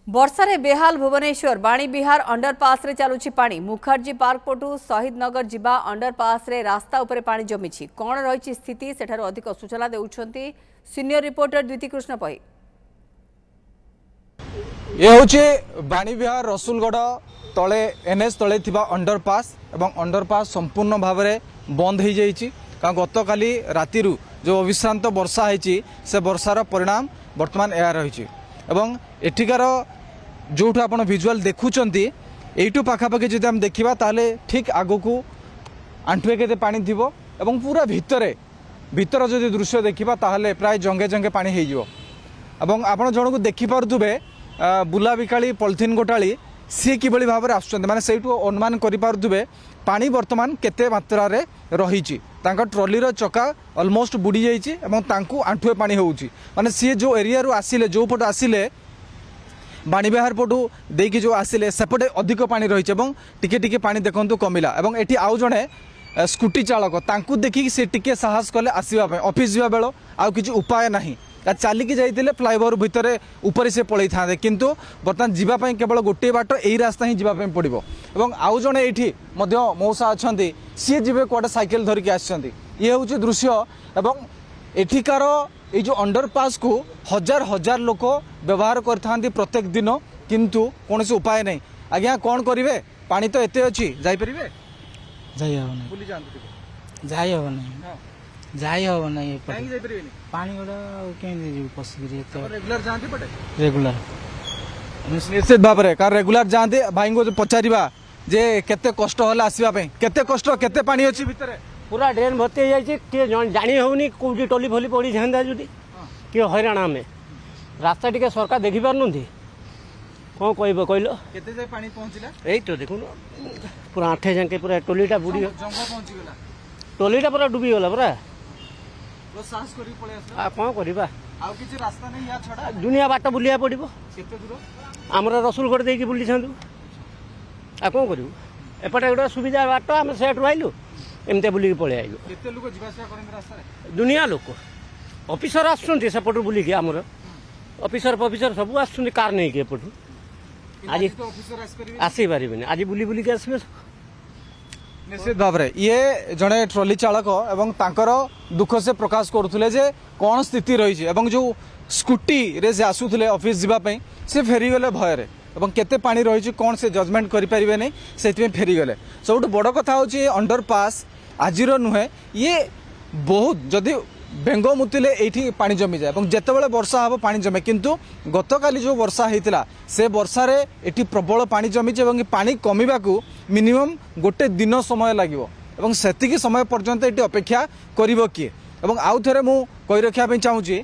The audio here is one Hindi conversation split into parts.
वर्षारे बेहाल भुवनेश्वर बाणी विहार अंडरपास रे चलुछि पानी। मुखर्जी पार्क पटू शहीद नगर जिबा अंडरपास रे रास्ता उपरे पानी जमिछि। कोन रहिछि स्थिति सेठारो अधिक सूचना देउछंती सीनियर रिपोर्टर द्विती कृष्ण पई। ये होछि बाणी विहार रसुलगढ़ तले एनएच तले थिबा अंडरपास एवं अंडरपास संपूर्ण भाव में बंद हो जाइछि। कारण गतकाली रातिरु जो अविश्रांत वर्षा होइछि से वर्षार परिणाम वर्तमान एया रहिछि एवं एठिकार जोठु आपण विजुअल देखुचंती एइटु पाखापाखि जदि हम देखिबा ताले ठीक आगकू आंठुए केते पानी थिबो एवं पूरा भीतर जदि दृश्य देखिबा ताले प्राय जंगे जंगे पानी हेइ जिवो। एवं आपण जनकू देखि पारुथुबे बुला बिकाली पॉलिथिन गोटाली सी किभली भाव में आसुचंती माने सेइटु अनुमान करि पारुथुबे पानी वर्तमान केते मात्रा रे रहिछि। तांका ट्रॉलीर चका ऑलमोस्ट बुड़ी जाइछि एवं तांकू आंठुए पानी होउछि। माने सी जो एरिया रु आसिले जो पट आसिले बाणीविहार पटू देकी जो आसिले सेपटे अधिक पानी रही टिके टिके पानी देखंतु कमिला एवं एठी आउ जणे स्कूटी चालक तांकू देखि से टिके साहस कले आसीबा पे ऑफिस जिबा बेलो आउ किछि उपाय नाही चालिकी जाइतिले फ्लाईओवर भितरे ऊपर से पळै थांदे किंतु बर्तमान जीवा पई केवल गोटे बाट एही रास्ता ही जीवा पई पड़िबो। एवं आउ जणे एठी मध्य मौसा अछंती सी जीवे कोडे साइकिल धरिके आछंती ये होछि दृश्य एवं एठिकार ये जो अंडरपास को हजार हजार लोक व्यवहार करथांती प्रत्येक दिन किंतु कौन से उपाय नहीं। आज्ञा कौन करिवे पानी तो एते अछि जाई परिवे जाई हो नहीं बुली जानते जाई हो नहीं जाई हो नहीं काहे जाई परिवे पानी गोडा के नहीं पसिरी तो रेगुलर जानते पटे रेगुलर निश्चित भाव रे कार रेगुलर जानते भाई को पचारिबा जे केते कष्ट होला आसीबा पे केते कष्ट केते पानी अछि भितरे पूरा ड्रेन भर्ती जाए जानी होनी कौटी टली फली पड़ी था जुटी किए हैराण आम रास्ता टी सरकार देखी पार्टी कौन कह कहल यही तो देखुन पूरा आठे जाके पूरा टोलीटा बुड़ी टोलीटा पूरा डूबी गला पूरा कौन करवा दुनिया बाट बुलिया पड़ो आमर रसुलगढ़ देकी बुली था आ कौन करूँ एपटे गोटे सुविधा बाट आम सेठ आइलु एमती बुलिक पलि आइलु दुनिया लोक ऑफिसर आसुंती सेपटू बुलिकी आमर ऑफिसर सब आसुंती कार नहीं एपटू आज आसी पारे आज बुली बुलिक आसबे निश्चित भाव में ये जड़े ट्रॉली चालक एवं तांकर दुख से प्रकाश करुले जे कौन स्थिति रही है जो स्कूटी रे से आसुले ऑफिस जावाई से फेरीगले भयर एवं केते पानी रही कौन से जजमेंट करें नहीं से फेरीगले सब बड़ कथा हूँ अंडरपास आज नुहे ये बहुत जदि बेंग मुतिले ये पानी जमी जाए जितेबाला वर्षा हम पानी जमे किंतु गतकाली जो वर्षा होता से वर्षा ये प्रबल पानी जमी पानी कमिबा को मिनिमम गोटे दिन समय लगे से समय पर्यंत ये अपेक्षा करिवो किए एवं आउ थे मु कही रखा चाहूँगी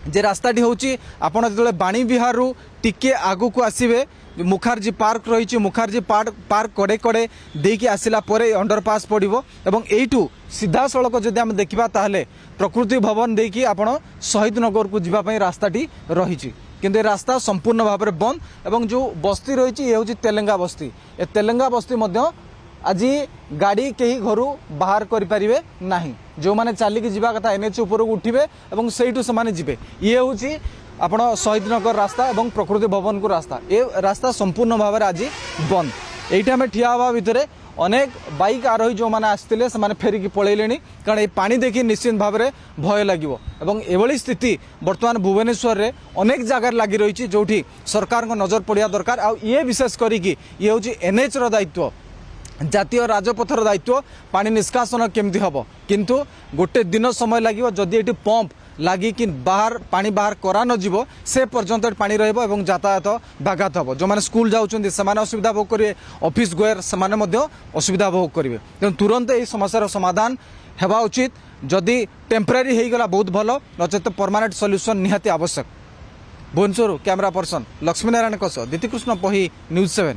जे रास्ताटी हूँ आपड़ जो बाणी विहार टिके आगू को आसवे मुखर्जी पार्क रही मुखर्जी पार्क कड़े कड़े देकी आसला अंडरपास पड़ो एवं यू सीधा सड़क जदि आम देखा ताहले प्रकृति भवन देकी आपण शहीद नगर को जीवाई रास्ताटी रही किंतु रास्ता संपूर्ण भाव में बंद एवं जो बस्ती रही ये हूँ तेलेंगा बस्ती ए तेलेंगा बस्ती आज गाड़ी कहीं घर बाहर करें ना जो मैंने चलिकी जावा कथा एनएच उपर उठे और से जी ये हूँ आपण शहीद नगर रास्ता एवं प्रकृति भवन को रास्ता ये रास्ता संपूर्ण भाव में आज बंद ये आम ठिया हवा भितर अनेक बाइक आरोही जो मैंने आसते से फेरिकी पलैले कारण ये पानी देखी निश्चित भाव में भय लगे एभली स्थिति बर्तमान भुवनेश्वर में अनेक जगार लगी रही जो सरकार को नजर पड़ा दरकार आ ये विशेष करी ये हूँ एनएच दायित्व जातीय राजपथर दायित्व पानी निष्कासन केमती हम किंतु गोटे दिन समय लगे जदि ये पंप लगी कि बाहर पानी बाहर करा नजिब से पर्यंत पानी रही यातायात व्याघात हम जो मैंने स्कूल जाऊँच से असुविधा भोग करेंगे ऑफिस गोयर से असुविधा भोग करेंगे तेणु तुरंत यही समस्यार समाधान होगा उचित जदि टेम्परारी होगला बहुत भल नचेत परमानेंट सॉल्यूशन निहाती आवश्यक। भुवनेश्वर कैमरा पर्सन लक्ष्मी नारायण द्विती कृष्ण पही न्यूज 7।